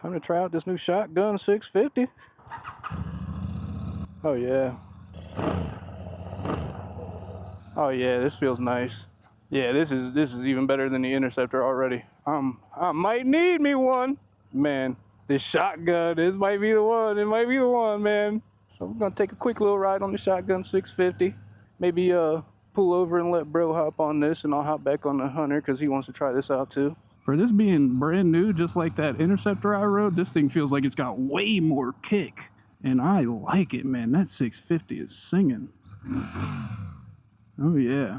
Time to try out this new shotgun 650. Oh yeah. Oh yeah, this feels nice. Yeah, this is even better than the Interceptor already. I might need me one. Man, this shotgun, this might be the one. It might be the one, man. So we're gonna take a quick little ride on the shotgun 650. Maybe pull over and let bro hop on this, and I'll hop back on the Hunter because he wants to try this out too. For this being brand new, just like that Interceptor I rode, this thing feels like it's got way more kick. And I like it, man. That 650 is singing. Oh yeah.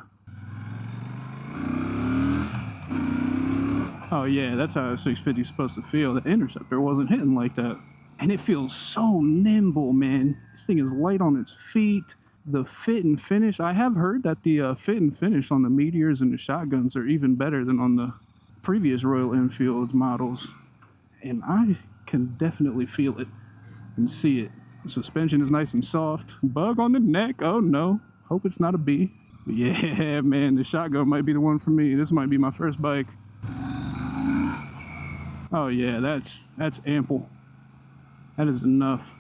Oh yeah, that's how a 650 is supposed to feel. The Interceptor wasn't hitting like that. And it feels so nimble, man. This thing is light on its feet. The fit and finish, I have heard that the fit and finish on the Meteors and the shotguns are even better than on the previous Royal Enfield models. And I can definitely feel it and see it. The suspension is nice and soft. Bug on the neck, oh no. Hope it's not a bee. But yeah, man, the shotgun might be the one for me. This might be my first bike. Oh yeah, that's ample. That is enough.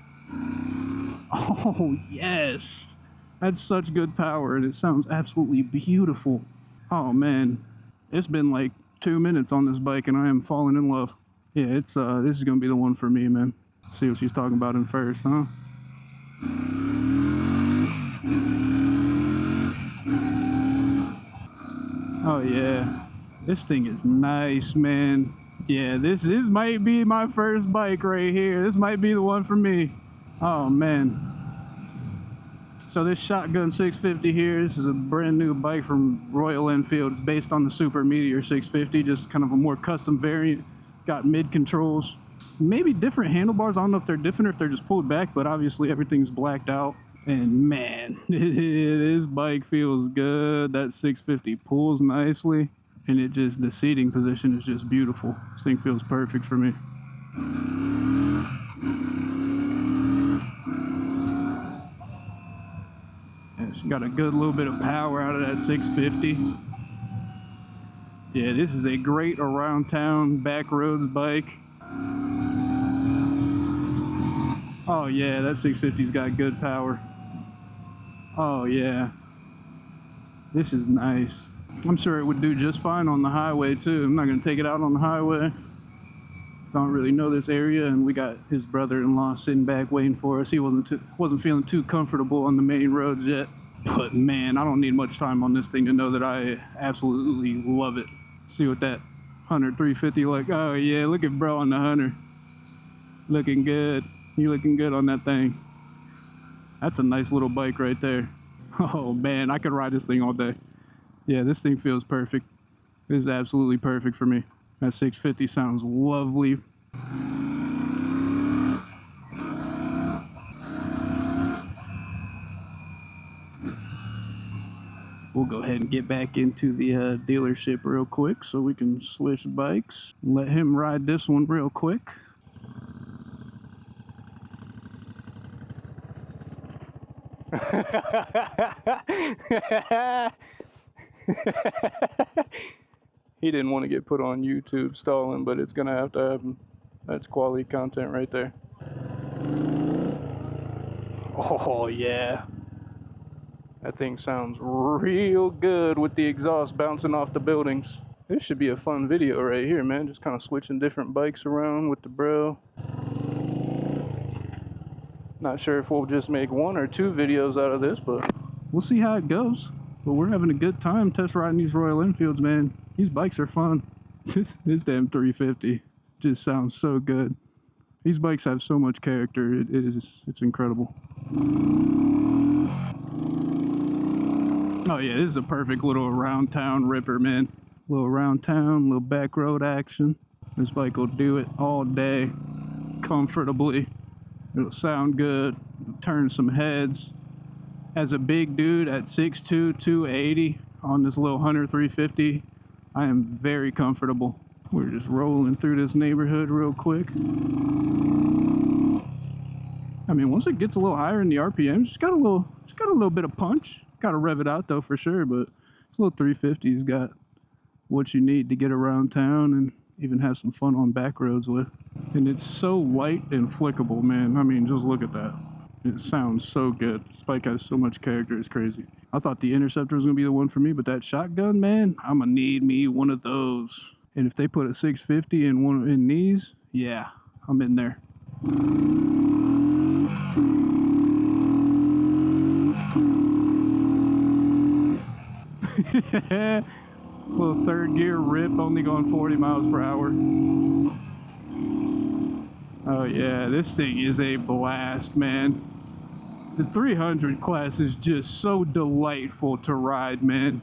Oh yes, that's such good power, and it sounds absolutely beautiful. Oh man, it's been like 2 minutes on this bike, and I am falling in love. Yeah, it's this is gonna be the one for me, man. See what she's talking about in first, huh? Oh yeah, this thing is nice, man. Yeah, this might be my first bike right here. This might be the one for me. Oh man. So this shotgun 650 here, this is a brand new bike from Royal Enfield. It's based on the Super Meteor 650, just kind of a more custom variant. Got mid controls, maybe different handlebars. I don't know if they're different or if they're just pulled back, but obviously everything's blacked out. And man, this bike feels good. That 650 pulls nicely. And it just, the seating position is just beautiful. This thing feels perfect for me. Yeah, it's got a good little bit of power out of that 650. Yeah, this is a great around town back roads bike. Oh yeah, that 650's got good power. Oh yeah. This is nice. I'm sure it would do just fine on the highway too. I'm not going to take it out on the highway. I don't really know this area, and we got his brother-in-law sitting back waiting for us. He wasn't feeling too comfortable on the main roads yet. But man, I don't need much time on this thing to know that I absolutely love it. See what that Hunter 350 like. Oh yeah, look at bro on the Hunter. Looking good. You looking good on that thing. That's a nice little bike right there. Oh man, I could ride this thing all day. Yeah, this thing feels perfect. It is absolutely perfect for me. That 650 sounds lovely. We'll go ahead and get back into the dealership real quick so we can switch bikes. Let him ride this one real quick. He didn't want to get put on YouTube stalling, but it's gonna have to happen. That's quality content right there. Oh yeah, that thing sounds real good with the exhaust bouncing off the buildings. This should be a fun video right here, man. Just kind of switching different bikes around with the bro. Not sure if we'll just make 1 or 2 videos out of this, but we'll see how it goes. But we're having a good time test riding these Royal Enfields, man. These bikes are fun. This damn 350 just sounds so good. These bikes have so much character. It's incredible. Oh yeah, this is a perfect little around town ripper, man. Little around town, little back road action. This bike will do it all day, comfortably. It'll sound good. It'll turn some heads. As a big dude at 6'2", 280 on this little Hunter 350, I am very comfortable. We're just rolling through this neighborhood real quick. I mean, once it gets a little higher in the RPMs, it's got a little bit of punch. Got to rev it out though for sure, but this little 350's got what you need to get around town and even have some fun on back roads with. And it's so light and flickable, man. I mean, just look at that. It sounds so good. This bike has so much character, it's crazy. I thought the Interceptor was gonna be the one for me, but that shotgun, man, I'm gonna need me one of those. And if they put a 650 in one in these, yeah, I'm in there. Little third gear rip, only going 40 miles per hour. Oh yeah, this thing is a blast, man. The 300 class is just so delightful to ride, man.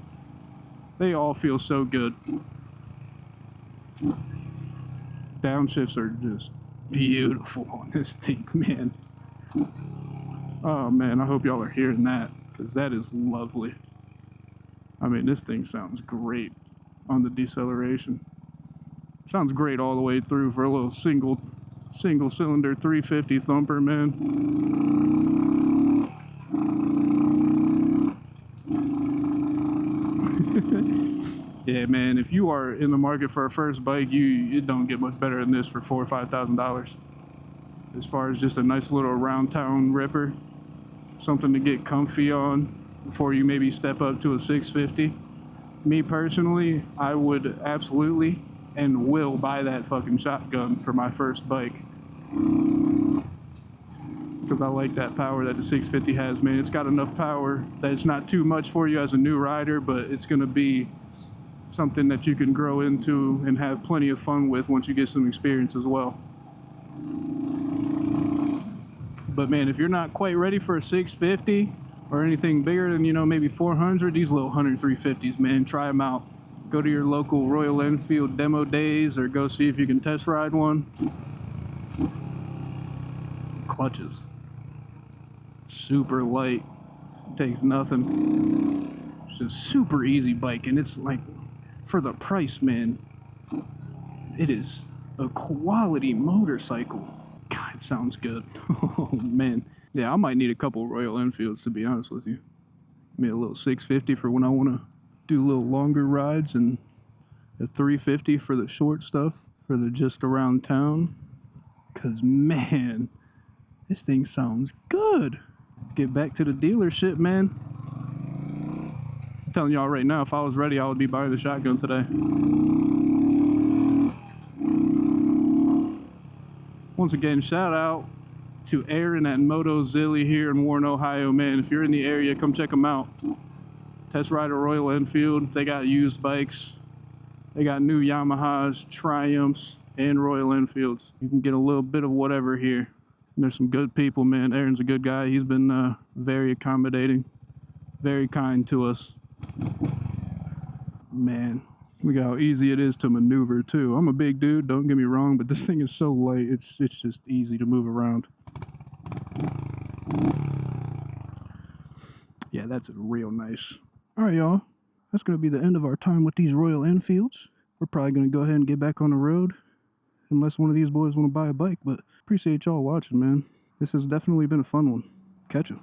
They all feel so good. Downshifts are just beautiful on this thing, man. Oh man, I hope y'all are hearing that, because that is lovely. I mean, this thing sounds great on the deceleration. Sounds great all the way through for a little single cylinder 350 thumper, man. Yeah, man, if you are in the market for a first bike, it don't get much better than this for $4,000 or $5,000. As far as just a nice little around town ripper, something to get comfy on before you maybe step up to a 650. Me personally, I would absolutely and will buy that fucking shotgun for my first bike, because I like that power that the 650 has, man. It's got enough power that it's not too much for you as a new rider, but it's going to be something that you can grow into and have plenty of fun with once you get some experience as well. But man, if you're not quite ready for a 650 or anything bigger than, you know, maybe 400, these little 100 350s, man, try them out. Go to your local Royal Enfield demo days or go see if you can test ride one. Clutches. Super light. Takes nothing. It's a super easy bike, and it's like, for the price, man, it is a quality motorcycle. God, it sounds good. Oh man. Yeah, I might need a couple Royal Enfields, to be honest with you. Maybe a little 650 for when I want to do a little longer rides, and a 350 for the short stuff, for the just around town. Cause man, this thing sounds good. Get back to the dealership, man. I'm telling y'all right now, if I was ready, I would be buying the shotgun today. Once again, shout out to Aaron at Moto Zilly here in Warren, Ohio, man. If you're in the area, come check them out. Test ride a Royal Enfield. They got used bikes. They got new Yamahas, Triumphs, and Royal Enfields. You can get a little bit of whatever here. And there's some good people, man. Aaron's a good guy. He's been very accommodating, very kind to us. Man, look how easy it is to maneuver too. I'm a big dude, don't get me wrong, but this thing is so light, it's just easy to move around. Yeah, that's real nice. All right, y'all. That's going to be the end of our time with these Royal Enfields. We're probably going to go ahead and get back on the road, unless one of these boys want to buy a bike, but appreciate y'all watching, man. This has definitely been a fun one. Catch ya.